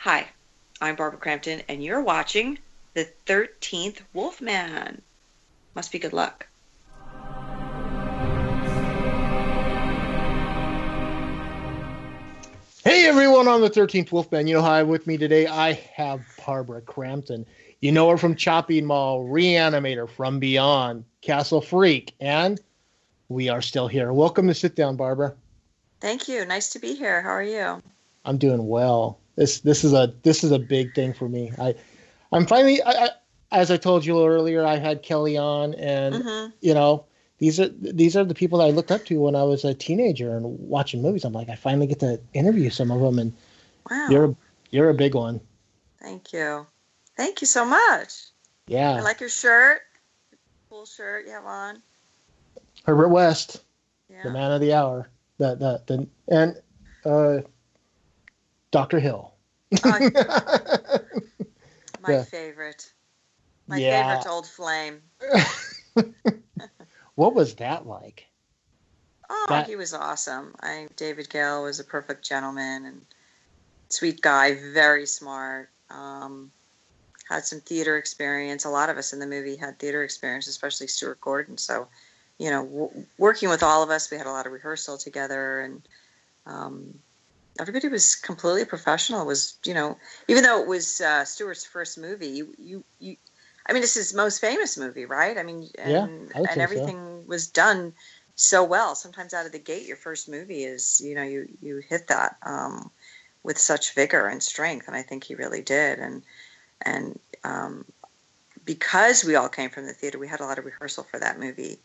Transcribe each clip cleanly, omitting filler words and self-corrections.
Hi, I'm Barbara Crampton, and you're watching The 13th Wolfman. Must be good luck. Hey everyone on the 13th Wolfman. You know how with me today I have Barbara Crampton. You know her from Chopping Mall, Re-Animator, From Beyond, Castle Freak, and we are still here. Welcome to Sit Down, Barbara. Thank you. Nice to be here. How are you? I'm doing well. This is a big thing for me. I'm finally as I told you earlier, I had Kelly on, and Mm-hmm. you know these are the people that I looked up to when I was a teenager and watching movies. I'm like, I finally get to interview some of them, and Wow. you're a big one. Thank you. Thank you so much. I Yeah, like your shirt. Cool shirt you have on. Herbert West, the Yeah. man of the hour, the and uh, Dr. Hill. Oh, my Yeah, favorite. My yeah. favorite old flame. What was that like? Oh, That he was awesome. David Gale was a perfect gentleman and sweet guy, very smart. Had some theater experience. A lot of us in the movie had theater experience, especially Stuart Gordon. So, working with all of us, we had a lot of rehearsal together, and um, everybody was completely professional. It was, even though it was Stuart's first movie, I mean, it's his most famous movie, right? I mean, yeah, and I would and say so. everything was done so well. Sometimes out of the gate, your first movie is, you hit that with such vigor and strength, and I think he really did. And because we all came from the theater, we had a lot of rehearsal for that movie.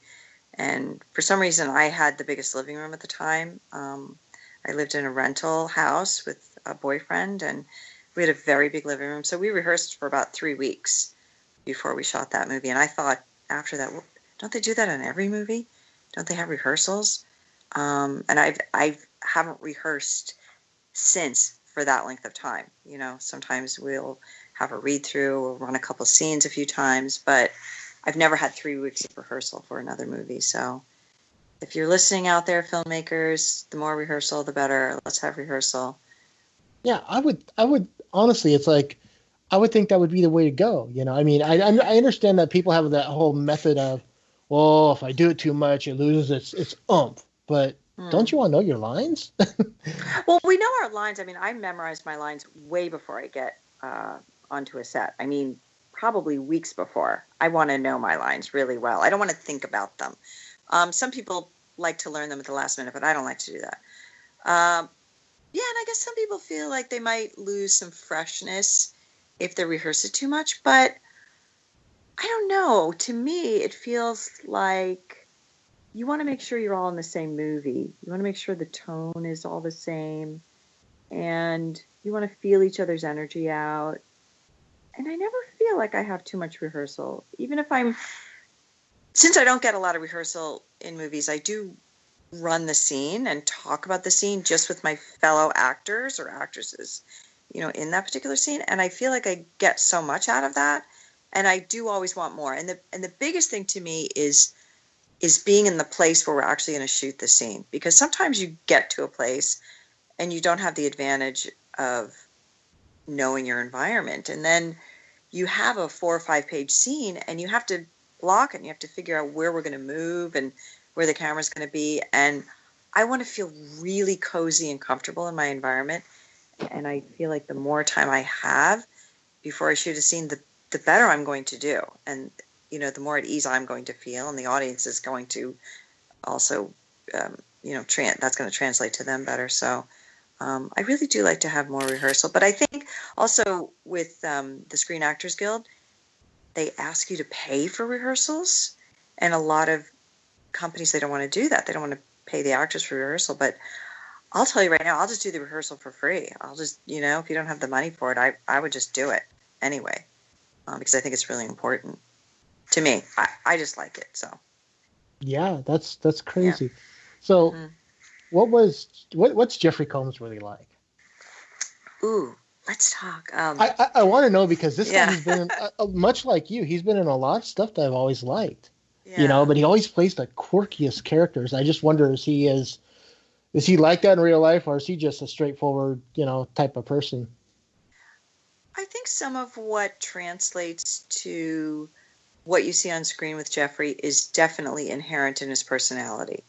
And for some reason, I had the biggest living room at the time. I lived in a rental house with a boyfriend, and we had a very big living room. So we rehearsed for about 3 weeks before we shot that movie. And I thought after that, well, don't they do that in every movie? Don't they have rehearsals? And I haven't rehearsed since for that length of time. Sometimes we'll have a read through or run a couple scenes a few times, but I've never had 3 weeks of rehearsal for another movie. So if you're listening out there, filmmakers, the more rehearsal, the better. Let's have rehearsal. Yeah, I would honestly, it's like I would think that would be the way to go. I mean, I understand that people have that whole method of, well, if I do it too much, it loses its oomph. But don't Hmm. you want to know your lines? Well, we know our lines. I mean, I memorize my lines way before I get onto a set. I mean, probably weeks before. I want to know my lines really well. I don't want to think about them. Some people like to learn them at the last minute, but I don't like to do that. Um, yeah, and I guess some people feel like they might lose some freshness if they rehearse it too much, but I don't know. To me, it feels like you want to make sure you're all in the same movie. You want to make sure the tone is all the same, and you want to feel each other's energy out. And I never feel like I have too much rehearsal. Even if since I don't get a lot of rehearsal in movies, I do run the scene and talk about the scene just with my fellow actors or actresses, in that particular scene. And I feel like I get so much out of that. And I do always want more. And the biggest thing to me is being in the place where we're actually going to shoot the scene. Because sometimes you get to a place and you don't have the advantage of knowing your environment. And then you have a 4 or 5 page scene and you have to block it and you have to figure out where we're going to move and where the camera's going to be. And I want to feel really cozy and comfortable in my environment. And I feel like the more time I have before I shoot a scene, the better I'm going to do. And, the more at ease I'm going to feel, and the audience is going to also, that's going to translate to them better. So I really do like to have more rehearsal. But I think also with the Screen Actors Guild, they ask you to pay for rehearsals. And a lot of companies, they don't want to do that. They don't want to pay the actors for rehearsal. But I'll tell you right now, I'll just do the rehearsal for free. I'll just, if you don't have the money for it, I would just do it anyway, because I think it's really important to me. I just like it. So, Yeah, that's yeah. crazy. So, Hmm. what's Jeffrey Combs really like? Ooh, let's talk. I want to know because this guy Yeah, has been in, much like you. He's been in a lot of stuff that I've always liked. yeah. But he always plays the quirkiest characters. I just wonder is he like that in real life, or is he just a straightforward, type of person? I think some of what translates to what you see on screen with Jeffrey is definitely inherent in his personality,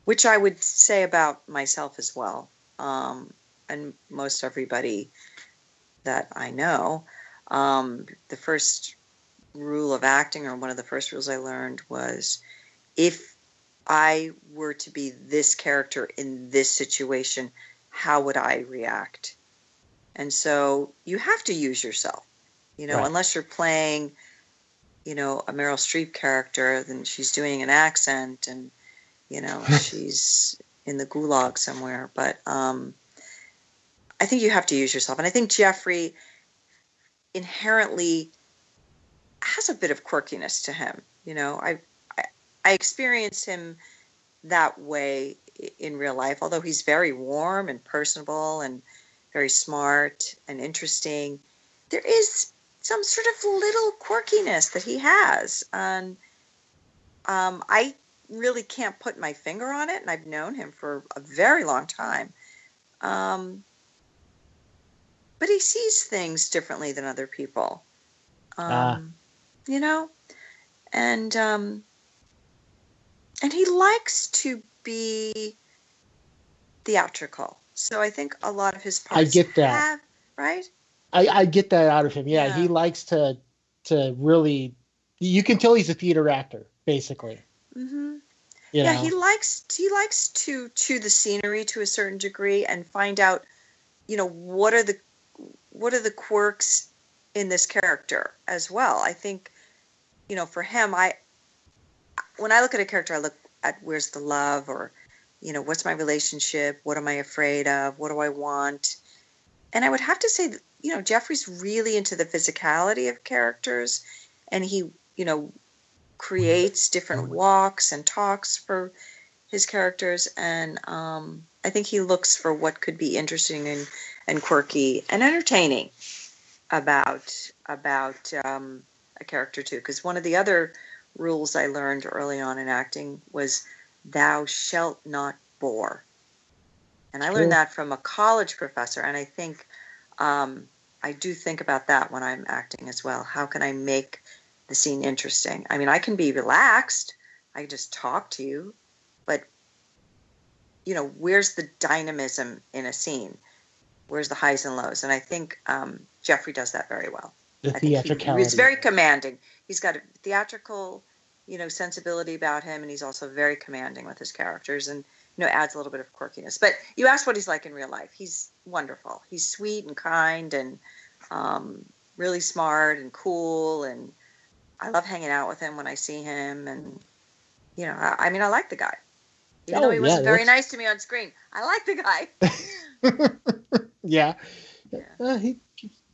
which I would say about myself as well, and most everybody that I know. The first rule of acting, or one of the first rules I learned, was if I were to be this character in this situation, how would I react? And so you have to use yourself, Right. unless you're playing, a Meryl Streep character, then she's doing an accent and, she's in the gulag somewhere. But I think you have to use yourself. And I think Jeffrey inherently has a bit of quirkiness to him. I experienced him that way in real life, although he's very warm and personable and very smart and interesting. There is some sort of little quirkiness that he has. And I really can't put my finger on it, and I've known him for a very long time. But he sees things differently than other people. And he likes to be theatrical. So I think a lot of his parts I get that. Right? I get that out of him. Yeah, Yeah. he likes to really. You can tell he's a theater actor, basically. Mm-hmm. You know? He likes to chew the scenery to a certain degree and find out, what are the quirks in this character as well. I think, for him, when I look at a character, I look at where's the love, or, what's my relationship? What am I afraid of? What do I want? And I would have to say that, Jeffrey's really into the physicality of characters, and he, creates different walks and talks for his characters. And I think he looks for what could be interesting and quirky and entertaining about a character too. Because one of the other rules I learned early on in acting was thou shalt not bore. And I learned that from a college professor, and I think I do think about that when I'm acting as well. How can I make the scene interesting? I mean, I can be relaxed. I can just talk to you, but where's the dynamism in a scene? Where's the highs and lows? And I think Jeffrey does that very well. The theatricality. He's very commanding. He's got a theatrical, sensibility about him, and he's also very commanding with his characters, and adds a little bit of quirkiness. But you asked what he's like in real life. He's wonderful. He's sweet and kind and really smart and cool, and I love hanging out with him when I see him. And I like the guy. Even though he wasn't very nice to me on screen, I like the guy. Yeah.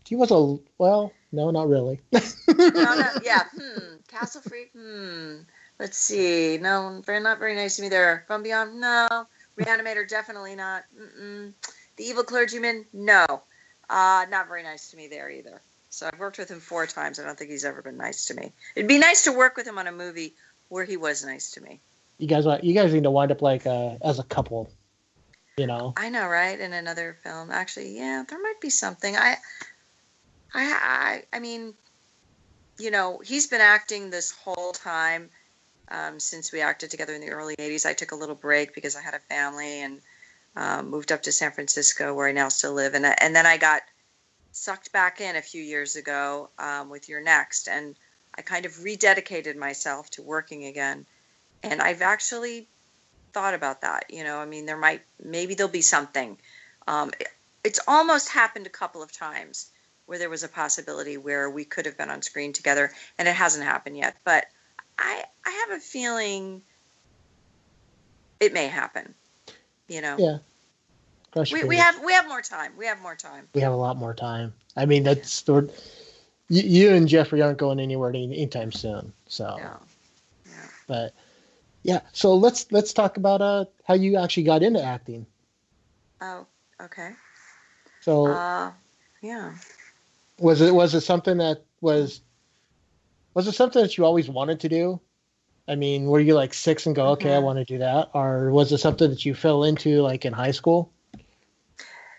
He was no, not really. No, yeah. Castle Freak. Let's see. No, not very nice to me there. From Beyond, no. Re-Animator, definitely not. The Evil Clergyman, no. Not very nice to me there either. So I've worked with him 4 times. I don't think he's ever been nice to me. It'd be nice to work with him on a movie where he was nice to me. You guys need to wind up like as a couple. I know, right? In another film, actually, yeah, there might be something. I mean, he's been acting this whole time since we acted together in the early 80s. I took a little break because I had a family and moved up to San Francisco, where I now still live. And then I got sucked back in a few years ago with You're Next. And I kind of rededicated myself to working again. And I've actually thought about that. Maybe there'll be something. It's almost happened a couple of times where there was a possibility where we could have been on screen together, and it hasn't happened yet. But I have a feeling it may happen. Yeah. We have more time. We have more time. We have a lot more time. I mean, that's you and Jeffrey aren't going anywhere anytime soon. So. Yeah. But yeah, so let's talk about how you actually got into acting. Oh, okay. So. Yeah. Was it something that was it something that you always wanted to do? I mean, were you like 6 and go, okay, I want to do that? Or was it something that you fell into like in high school?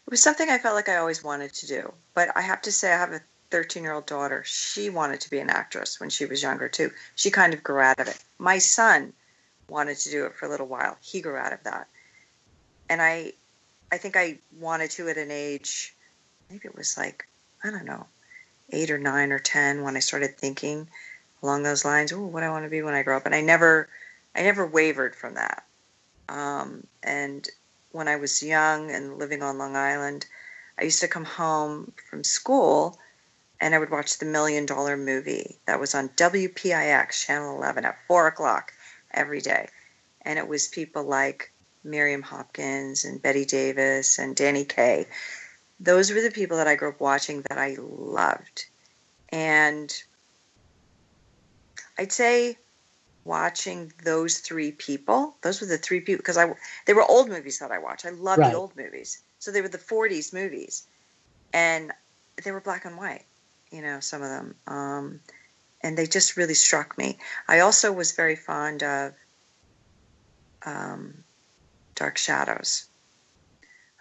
It was something I felt like I always wanted to do. But I have to say, I have a 13-year-old daughter. She wanted to be an actress when she was younger, too. She kind of grew out of it. My son wanted to do it for a little while. He grew out of that. And I think I wanted to at an age, maybe it was like, I don't know, 8 or 9 or 10 when I started thinking along those lines, oh, what I want to be when I grow up. And I never wavered from that. And when I was young and living on Long Island, I used to come home from school and I would watch the $1 Million Movie that was on WPIX, Channel 11 at 4 o'clock every day. And it was people like Miriam Hopkins and Betty Davis and Danny Kaye. Those were the people that I grew up watching that I loved. And I'd say watching those three people, those were the three people, because they were old movies that I watched. I love the old movies. So they were the 40s movies. And they were black and white, some of them. And they just really struck me. I also was very fond of Dark Shadows.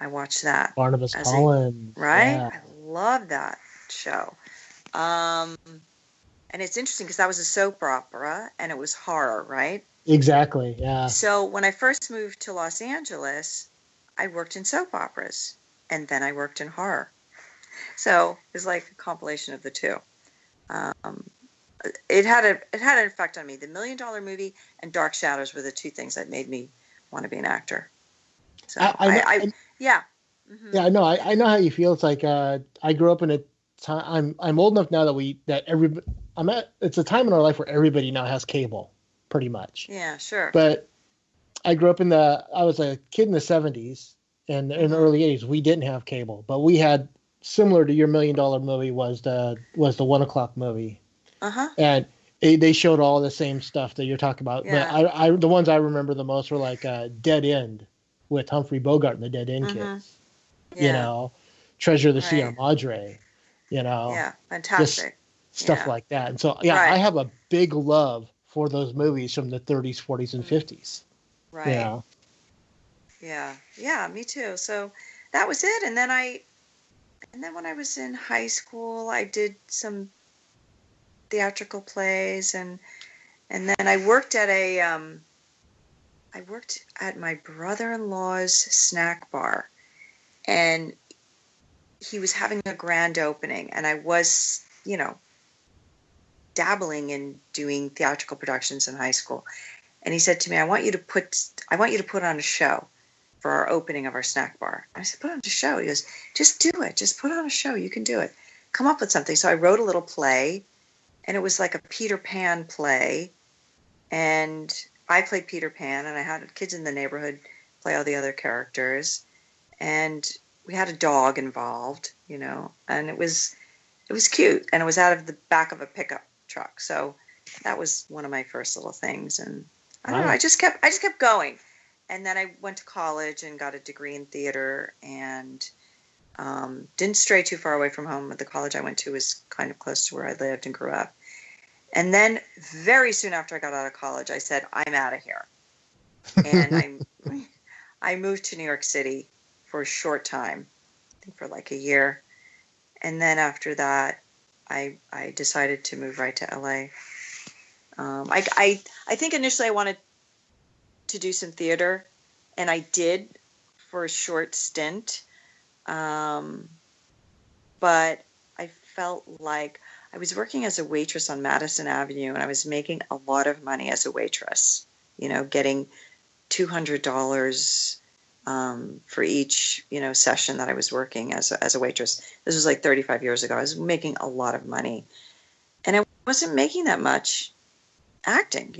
I watched that. Barnabas Collins. Right? Yeah. I love that show. And it's interesting because that was a soap opera and it was horror, right? Exactly, yeah. So when I first moved to Los Angeles, I worked in soap operas and then I worked in horror. So it was like a compilation of the two. It had an effect on me. The $1 Million Movie and Dark Shadows were the two things that made me want to be an actor. So yeah. Mm-hmm. Yeah, no, I know how you feel. It's like I grew up in a time. I'm old enough now it's a time in our life where everybody now has cable, pretty much. Yeah, sure. But I grew up I was a kid in the 70s and in the early 80s. We didn't have cable, but we had, similar to your $1 Million Movie was the 1 o'clock movie. Uh-huh. And they showed all the same stuff that you're talking about. Yeah. But the ones I remember the most were like Dead End with Humphrey Bogart and the Dead End Kids. Yeah. Treasure of the Sierra Madre. Yeah, fantastic. Stuff like that. And so, I have a big love for those movies from the 30s, 40s, and 50s. Right. Yeah, me too. So that was it. And then when I was in high school, I did some theatrical plays, and then I worked at my brother-in-law's snack bar, and he was having a grand opening, and I was, dabbling in doing theatrical productions in high school. And he said to me, I want you to put on a show for our opening of our snack bar. And I said, put on a show. He goes, just do it. Just put on a show. You can do it. Come up with something. So I wrote a little play, and it was like a Peter Pan play. And I played Peter Pan, and I had kids in the neighborhood play all the other characters. And we had a dog involved, and it was cute. And it was out of the back of a pickup truck. So that was one of my first little things. And I don't know, I just kept going. And then I went to college and got a degree in theater, and didn't stray too far away from home. The college I went to was kind of close to where I lived and grew up. And then very soon after I got out of college, I said, I'm out of here. And I moved to New York City for a short time, I think for like a year. And then after that, I decided to move right to LA. I think initially I wanted to do some theater, and I did for a short stint. But I felt like I was working as a waitress on Madison Avenue, and I was making a lot of money as a waitress, getting $200 for each, session that I was working as a waitress. This was like 35 years ago. I was making a lot of money, and I wasn't making that much acting,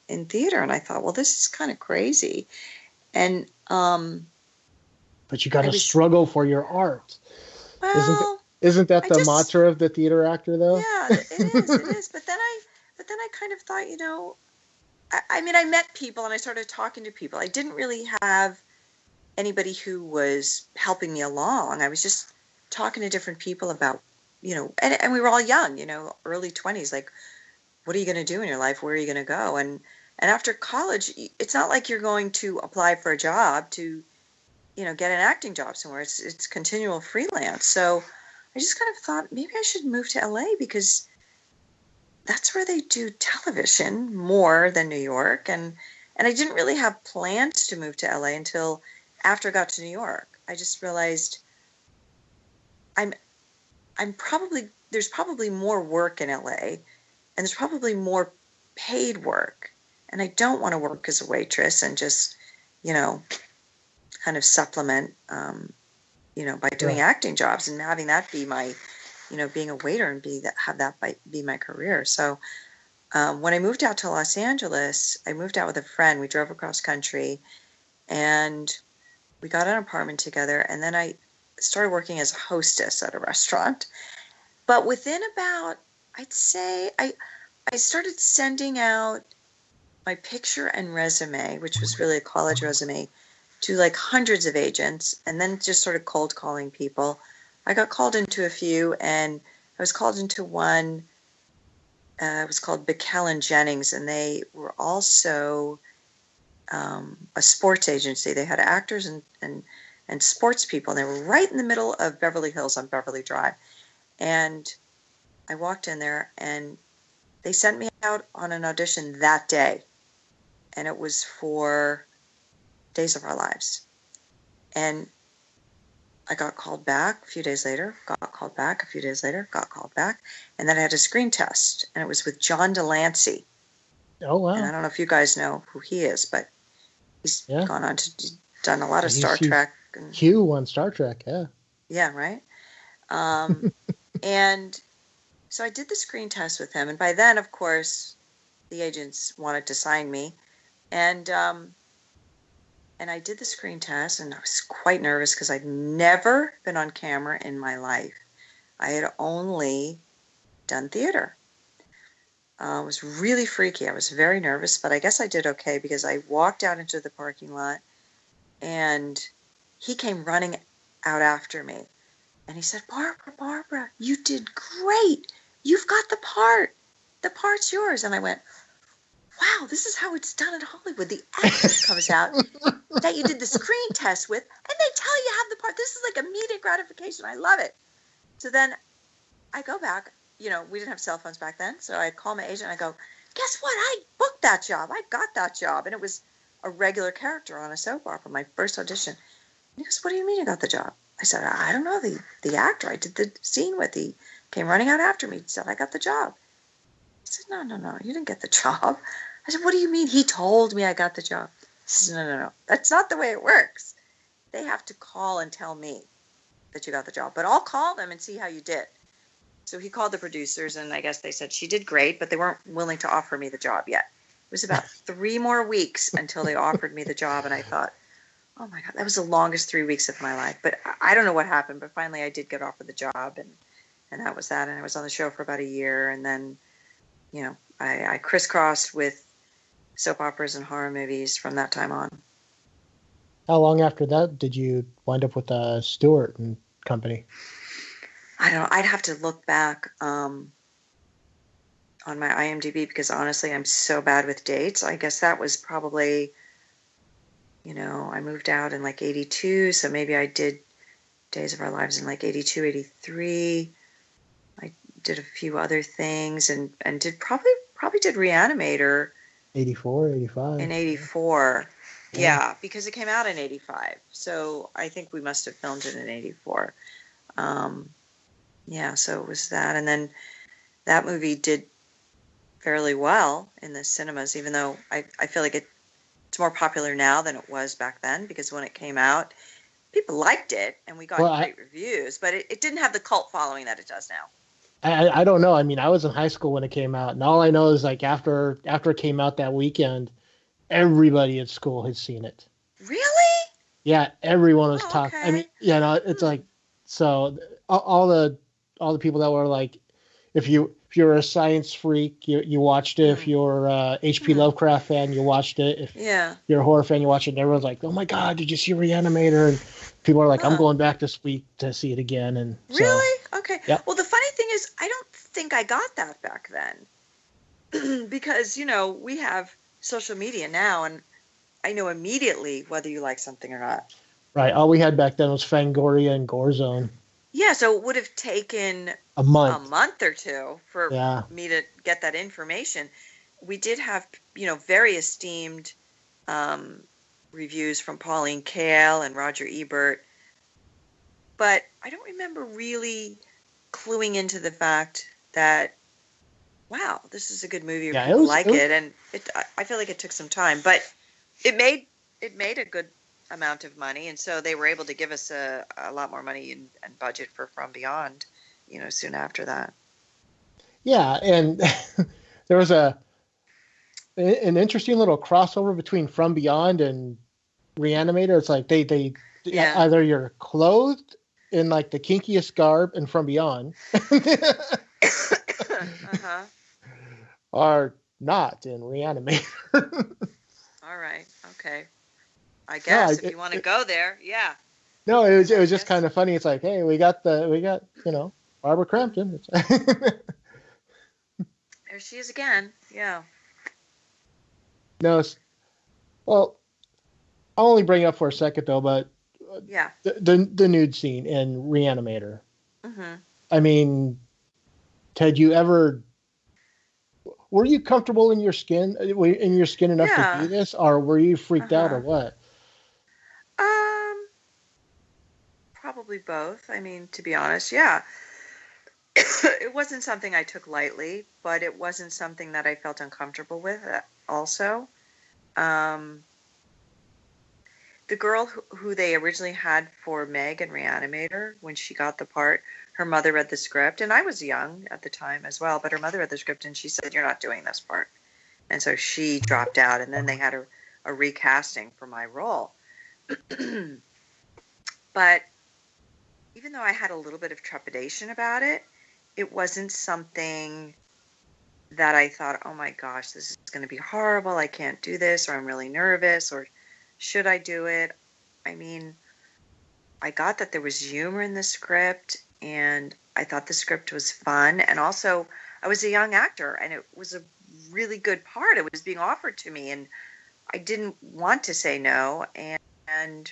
in theater. And I thought, well, this is kind of crazy. And but you got to struggle for your art. Well, isn't that the mantra of the theater actor, though? Yeah, it is. But then I kind of thought, I met people and I started talking to people. I didn't really have anybody who was helping me along. I was just talking to different people about, and we were all young, early 20s. Like, what are you going to do in your life? Where are you going to go? And after college, it's not like you're going to apply for a job to get an acting job somewhere. It's continual freelance. So I just kind of thought maybe I should move to LA because that's where they do television more than New York. And I didn't really have plans to move to LA until after I got to New York. I just realized there's probably more work in LA and there's probably more paid work. And I don't want to work as a waitress and just, kind of supplement, by doing acting jobs and having that be my, being a waiter and have that be my career. So when I moved out to Los Angeles, I moved out with a friend. We drove across country and we got an apartment together. And then I started working as a hostess at a restaurant. But within about, I'd say, I started sending out my picture and resume, which was really a college resume, to like hundreds of agents, and then just sort of cold calling people. I got called into a few, and I was called into one. It was called Bickel & Jennings, and they were also a sports agency. They had actors and sports people, and they were right in the middle of Beverly Hills on Beverly Drive. And I walked in there, and they sent me out on an audition that day, and it was for Days of Our Lives. And I got called back a few days later, got called back a few days later, got called back, and then I had a screen test, and it was with John Delancey. Oh, wow. And I don't know if you guys know who he is, but he's gone on to done a lot of Star Trek. And, Q on Star Trek, yeah. Yeah, right? And so I did the screen test with him, and by then, of course, the agents wanted to sign me, and I did the screen test, and I was quite nervous because I'd never been on camera in my life. I had only done theater. It was really freaky. I was very nervous, but I guess I did okay because I walked out into the parking lot, and he came running out after me. And he said, Barbara, you did great. You've got the part. The part's yours. And I went, wow, this is how it's done in Hollywood. The actress comes out that you did the screen test with, and they tell you have the part. This is like immediate gratification. I love it. So then I go back. We didn't have cell phones back then. So I call my agent and I go, guess what? I booked that job. I got that job. And it was a regular character on a soap opera, my first audition. And he goes, what do you mean you got the job? I said, I don't know. The actor I did the scene with, he came running out after me. He said, I got the job. He said, no, you didn't get the job. I said, what do you mean? He told me I got the job. He says, no. That's not the way it works. They have to call and tell me that you got the job. But I'll call them and see how you did. So he called the producers, and I guess they said she did great, but they weren't willing to offer me the job yet. It was about 3 more weeks until they offered me the job, and I thought, oh my God, that was the longest 3 weeks of my life. But I don't know what happened, but finally I did get offered the job, and that was that. And I was on the show for about a year, and then, I crisscrossed with soap operas and horror movies from that time on. How long after that did you wind up with Stewart and Company? I don't know. I'd have to look back on my IMDb because honestly, I'm so bad with dates. I guess that was probably, I moved out in like 82. So maybe I did Days of Our Lives in like 82, 83. I did a few other things and did probably did Re-Animator. 84, 85. In 84. Yeah, because it came out in 85. So I think we must have filmed it in 84. Yeah, so it was that. And then that movie did fairly well in the cinemas, even though I feel like it's more popular now than it was back then, because when it came out, people liked it and we got great reviews, but it didn't have the cult following that it does now. I don't know. I mean, I was in high school when it came out, and all I know is like after it came out that weekend, everybody at school had seen it. Really? Yeah, everyone was talking. Okay. I mean, it's like, so all the people that were like, if you're a science freak, you watched it. If you're a H.P. Lovecraft fan, you watched it. If you're a horror fan, you watched it. And everyone's like, oh my God, did you see Re-Animator? And people are like, I'm going back this week to see it again. And really? Okay. Yep. Well, the funny thing is, I don't think I got that back then because, we have social media now and I know immediately whether you like something or not. Right. All we had back then was Fangoria and Gorezone. Yeah, so it would have taken A a month. month or two for Yeah. me to get that information. We did have, very esteemed um, reviews from Pauline Kael and Roger Ebert, but I don't remember really cluing into the fact that, wow, this is a good movie or Yeah. people like it, and I feel like it took some time, but it made a good amount of money, and so they were able to give us a lot more money and budget for From Beyond, soon after that. Yeah. And there was an interesting little crossover between From Beyond and Re-Animator. It's like they Yeah. either you're clothed in like the kinkiest garb and From Beyond, Uh-huh. or not in Re-Animator. All right. Okay. I guess if it, you want to go there, yeah. no, it was I just guess. kind of funny. It's like, hey, we got Barbara Crampton. There she is again. Yeah. No, well, I'll only bring it up for a second though, but Yeah. the nude scene in Re-Animator. Mm-hmm. I mean, Ted, were you comfortable in your skin enough to do this, or were you freaked out, or what? Um, Probably both. I mean, to be honest, yeah. It wasn't something I took lightly, but it wasn't something that I felt uncomfortable with also. Um, the girl who they originally had for Meg in Re-Animator, when she got the part, her mother read the script, and I was young at the time as well, but her mother read the script and she said, "You're not doing this part." And so she dropped out, and then they had a recasting for my role. But even though I had a little bit of trepidation about it, it wasn't something that I thought, oh my gosh, this is going to be horrible. I can't do this, or I'm really nervous, or should I do it? I mean, I got that there was humor in the script, and I thought the script was fun. And also, I was a young actor, and it was a really good part. It was being offered to me, and I didn't want to say no. And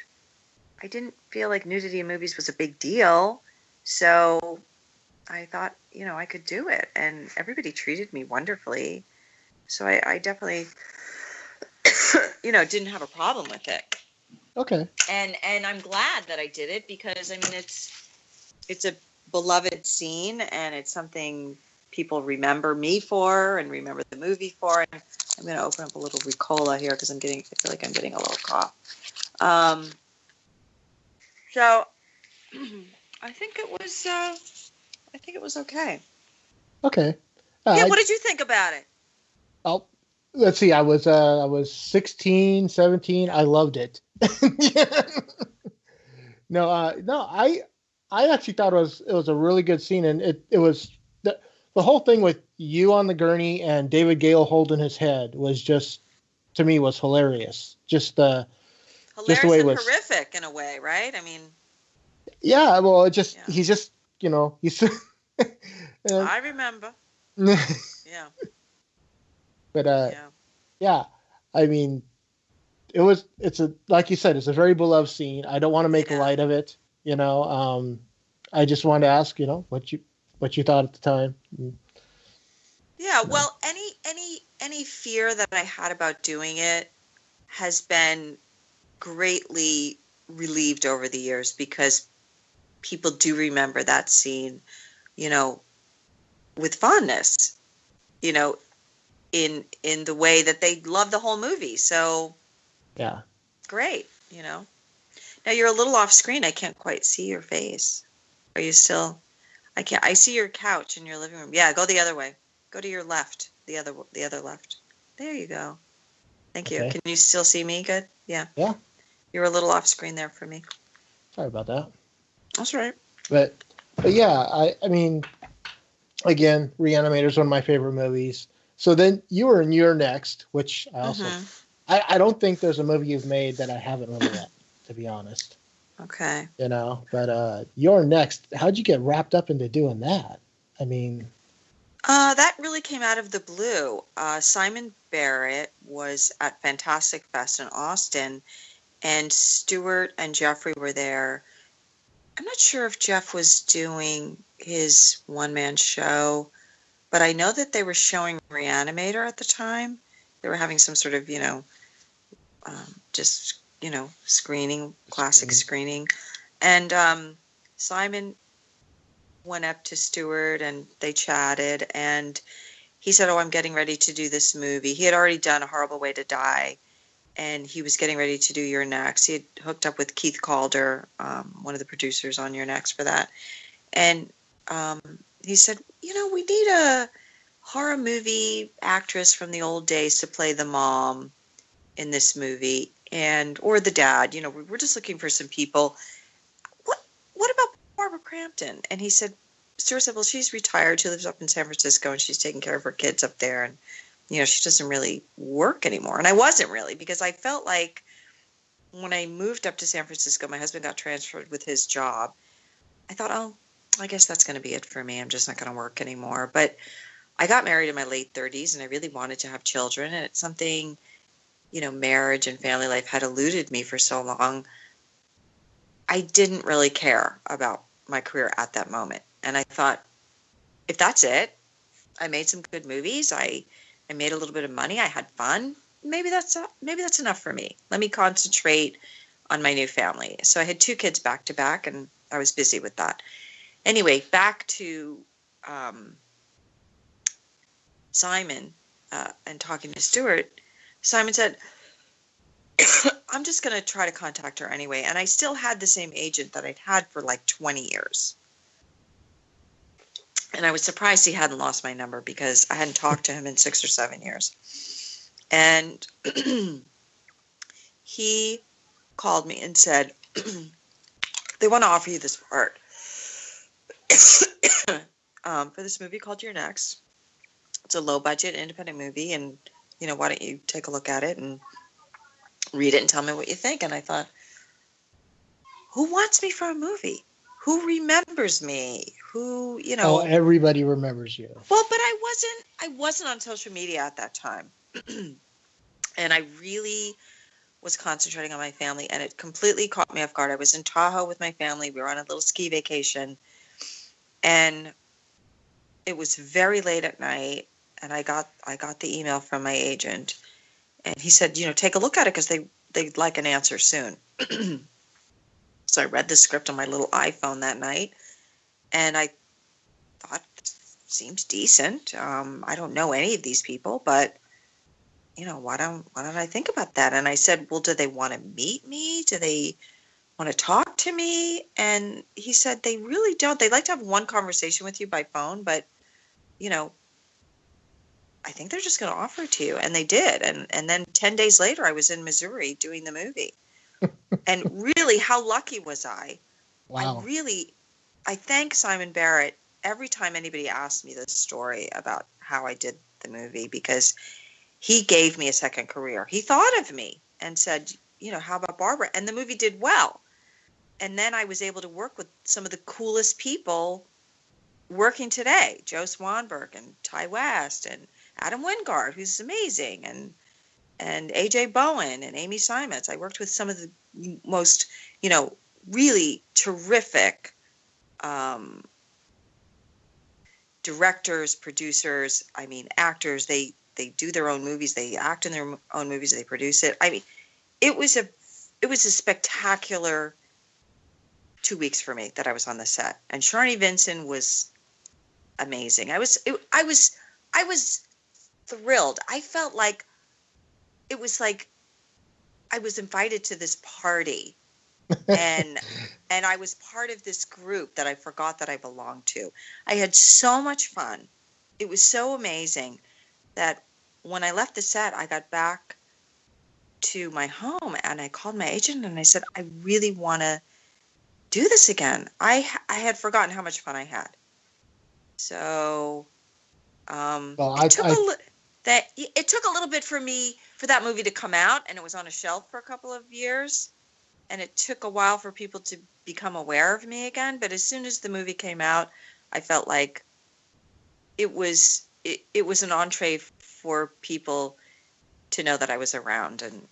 I didn't feel like nudity in movies was a big deal. So I thought, I could do it. And everybody treated me wonderfully. So I definitely, didn't have a problem with it. Okay. And I'm glad that I did it because, I mean, it's a beloved scene, and it's something people remember me for and remember the movie for. And I'm going to open up a little Ricola here because I feel like I'm getting a little cough. So I think it was okay. Okay. Yeah. What did you think about it? Oh, let's see. I was 16, 17. I loved it. No, I actually thought it was a really good scene, and it was the whole thing with you on the gurney and David Gale holding his head was just, to me, was hilarious. Just the way it was horrific in a way, right? I mean, yeah. Well, he's just he's. I remember. Yeah. But yeah. I mean, like you said, it's a very beloved scene. I don't want to make light of it. I just wanted to ask, what you thought at the time. Yeah. Well, any fear that I had about doing it has been greatly relieved over the years because people do remember that scene, with fondness, in the way that they love the whole movie. So yeah, great. Now you're a little off screen. I can't quite see your face. Are you still? I can't. I see your couch in your living room. Yeah, go the other way. Go to your left. The other left. There you go. Thank you. Can you still see me? Good. Yeah. Yeah. You're a little off screen there for me. Sorry about that. That's right. But yeah, I mean, again, Re-Animator is one of my favorite movies. So then you were in Your Next, which I also I don't think there's a movie you've made that I haven't really yet, to be honest. Okay. But Your Next, how'd you get wrapped up into doing that? I mean, that really came out of the blue. Simon Barrett was at Fantastic Fest in Austin, and Stuart and Jeffrey were there. I'm not sure if Jeff was doing his one-man show, but I know that they were showing Re-Animator at the time. They were having some sort of, just, screening, classic screening. And Simon went up to Stuart and they chatted, and he said, "Oh, I'm getting ready to do this movie." He had already done A Horrible Way to Die, and he was getting ready to do You're Next. He had hooked up with Keith Calder, one of the producers on You're Next, for that. And he said, "We need a horror movie actress from the old days to play the mom in this movie, or the dad. We're just looking for some people. What about Barbara Crampton?" And he said, Stuart said, "Well, she's retired. She lives up in San Francisco, and she's taking care of her kids up there. And, she doesn't really work anymore." And I wasn't really, because I felt like when I moved up to San Francisco, my husband got transferred with his job. I thought, oh, I guess that's going to be it for me. I'm just not going to work anymore. But I got married in my late 30s, and I really wanted to have children. And it's something, marriage and family life had eluded me for so long. I didn't really care about my career at that moment. And I thought, if that's it, I made some good movies. I made a little bit of money. I had fun. Maybe that's enough for me. Let me concentrate on my new family. So I had 2 kids back to back, and I was busy with that. Anyway, back to Simon and talking to Stuart. Simon said, "I'm just going to try to contact her anyway." And I still had the same agent that I'd had for like 20 years. And I was surprised he hadn't lost my number, because I hadn't talked to him in 6 or 7 years. And he called me and said, "They want to offer you this part for this movie called You're Next. It's a low-budget independent movie, and, why don't you take a look at it and read it and tell me what you think?" And I thought, who wants me for a movie? Who remembers me? Who, Oh, everybody remembers you. Well, but I wasn't on social media at that time. And I really was concentrating on my family, and it completely caught me off guard. I was in Tahoe with my family. We were on a little ski vacation, and it was very late at night, and I got the email from my agent, and he said, take a look at it, because they'd like an answer soon. So I read the script on my little iPhone that night, and I thought, seems decent. I don't know any of these people, but why don't I think about that? And I said, well, do they want to meet me? Do they want to talk to me? And he said, they really don't. They'd like to have one conversation with you by phone, but I think they're just going to offer it to you. And they did. And then 10 days later, I was in Missouri doing the movie. And really, how lucky was I? Wow. I thank Simon Barrett every time anybody asks me this story about how I did the movie, because he gave me a second career. He thought of me and said, how about Barbara? And the movie did well. And then I was able to work with some of the coolest people working today, Joe Swanberg and Ty West and Adam Wingard, who's amazing, and AJ Bowen and Amy Simons. I worked with some of the most, really terrific directors, producers, actors. They do their own movies. They act in their own movies. They produce it. It was a spectacular 2 weeks for me that I was on the set. And Sharni Vinson was amazing. I was thrilled. I felt like it was like I was invited to this party, and I was part of this group that I forgot that I belonged to. I had so much fun. It was so amazing that when I left the set, I got back to my home and I called my agent and I said, I really want to do this again. I had forgotten how much fun I had. So it took a little bit for that movie to come out, and it was on a shelf for a couple of years, and it took a while for people to become aware of me again. But as soon as the movie came out, I felt like it was an entree for people to know that I was around, and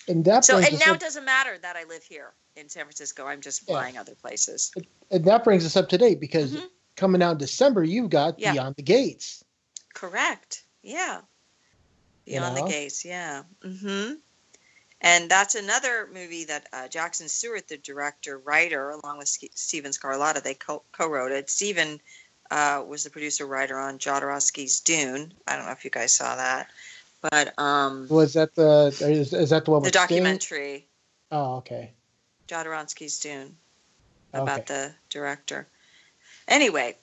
And that So, brings and us now up, it doesn't matter that I live here in San Francisco. I'm just flying other places. and that brings us up to date because Hmm. coming out in December, you've got Yeah, Beyond the Gates. correct. Yeah, You Beyond the know, Gates. Yeah. Hmm. And that's another movie that Jackson Stewart, the director, writer, along with Steven Scarlatta, they co-wrote it. Steven was the producer writer on Jodorowsky's Dune. I don't know if you guys saw that, but was that is that the one the with Sting? documentary Oh, okay, Jodorowsky's Dune about okay, the director. Anyway,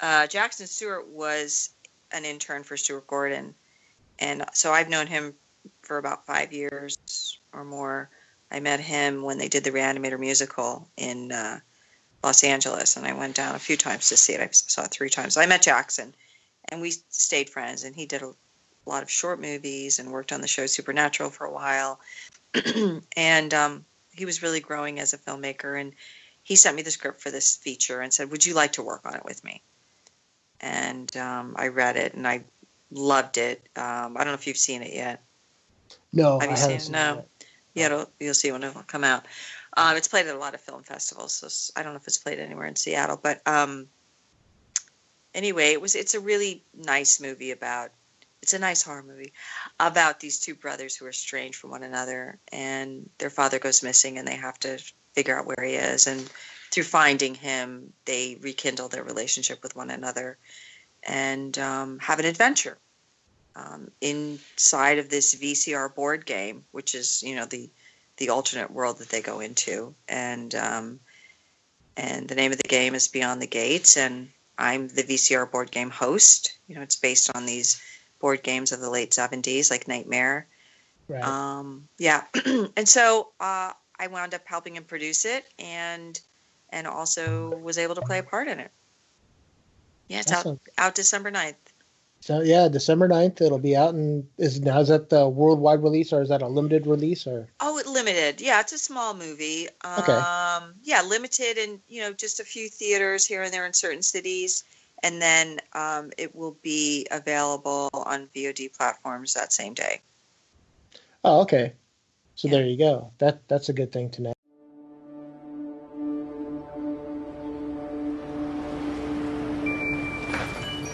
Jackson Stewart was an intern for Stuart Gordon, and so I've known him for about 5 years or more. I met him when they did the Re-Animator musical in Los Angeles, and I went down a few times to see it. I saw it 3 times. So I met Jackson, and we stayed friends, and he did a lot of short movies and worked on the show Supernatural for a while. And he was really growing as a filmmaker, and he sent me the script for this feature and said, would you like to work on it with me? And I read it, and I loved it. I don't know if you've seen it yet. no, Have I you haven't seen it? seen No. it Yeah, you'll see when it'll come out. It's played at a lot of film festivals, so I don't know if it's played anywhere in Seattle. But anyway, it's a really nice movie it's a nice horror movie about these two brothers who are estranged from one another, and their father goes missing, and they have to figure out where he is. And through finding him, they rekindle their relationship with one another and have an adventure inside of this VCR board game, which is, the alternate world that they go into. And the name of the game is Beyond the Gates, and I'm the VCR board game host. It's based on these board games of the late 70s, like Nightmare. right. Yeah. And so I wound up helping him produce it, and also was able to play a part in it. Yeah, it's Awesome. out December 9th. So yeah, December 9th, it'll be out. And is that the worldwide release, or is that a limited release, or? Oh, it limited. Yeah, it's a small movie. Okay. Yeah, limited in, just a few theaters here and there in certain cities. And then it will be available on VOD platforms that same day. Oh, okay. So Yeah. there you go. That's a good thing to know.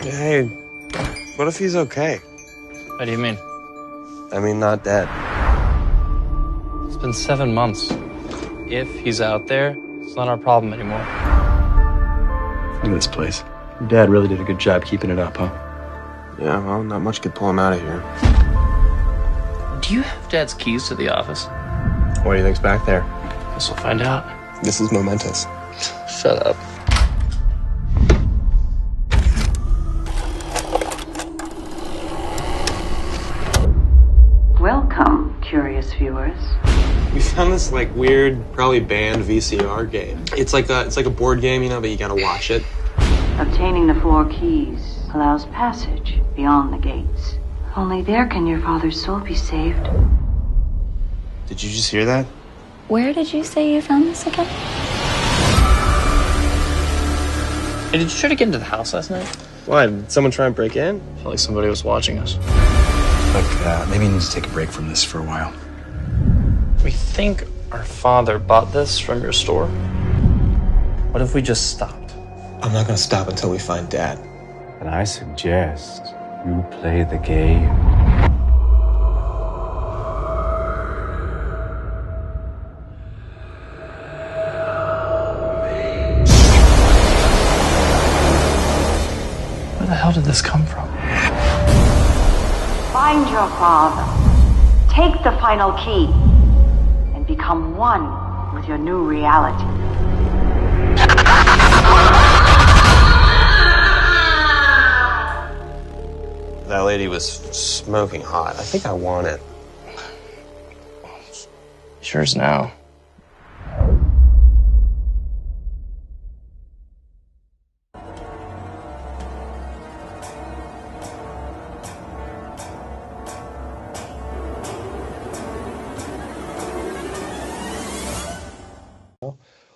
Hey, what if he's okay? What do you mean? I mean, not dead. It's been 7 months. If he's out there, it's not our problem anymore. Look at this place. Your dad really did a good job keeping it up, huh? Yeah, well, not much could pull him out of here. Do you have Dad's keys to the office? What do you think's back there? Guess we'll find out. This is momentous. Shut up. Welcome, curious viewers. We found this weird, probably banned VCR game. It's like a board game, but you gotta watch it. Obtaining the floor keys allows passage beyond the gates. Only there can your father's soul be saved. Did you just hear that? Where did you say you found this again? Hey, did you try to get into the house last night? Why? Did someone try and break in? I felt like somebody was watching us. Look, maybe you need to take a break from this for a while. We think our father bought this from your store. What if we just stopped? I'm not gonna stop until we find Dad. And I suggest you play the game. Where the hell did this come from? Find your father. Take the final key. And become one with your new reality. That lady was smoking hot. I think I want it. Sure is now.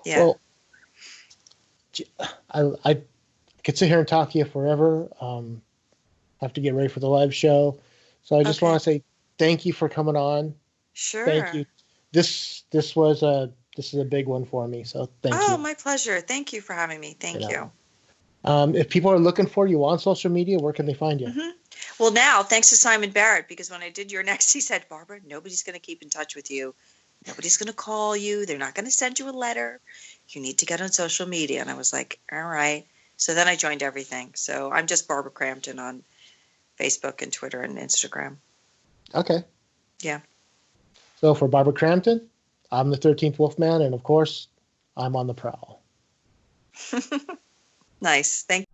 Yeah. Well, I could sit here and talk to you forever. Have to get ready for the live show. So I just Okay. want to say thank you for coming on. Sure. Thank you. This is a big one for me. So thank you. Oh, my pleasure. Thank you for having me. Thank you. If people are looking for you on social media, where can they find you? Mm-hmm. Well, now, thanks to Simon Barrett, because when I did your next, he said, Barbara, nobody's going to keep in touch with you. Nobody's going to call you. They're not going to send you a letter. You need to get on social media. And I was like, all right. So then I joined everything. So I'm just Barbara Crampton on Facebook and Twitter and Instagram. Okay. Yeah. So for Barbara Crampton, I'm the 13th Wolfman, and of course, I'm on the prowl. Nice. Thank you.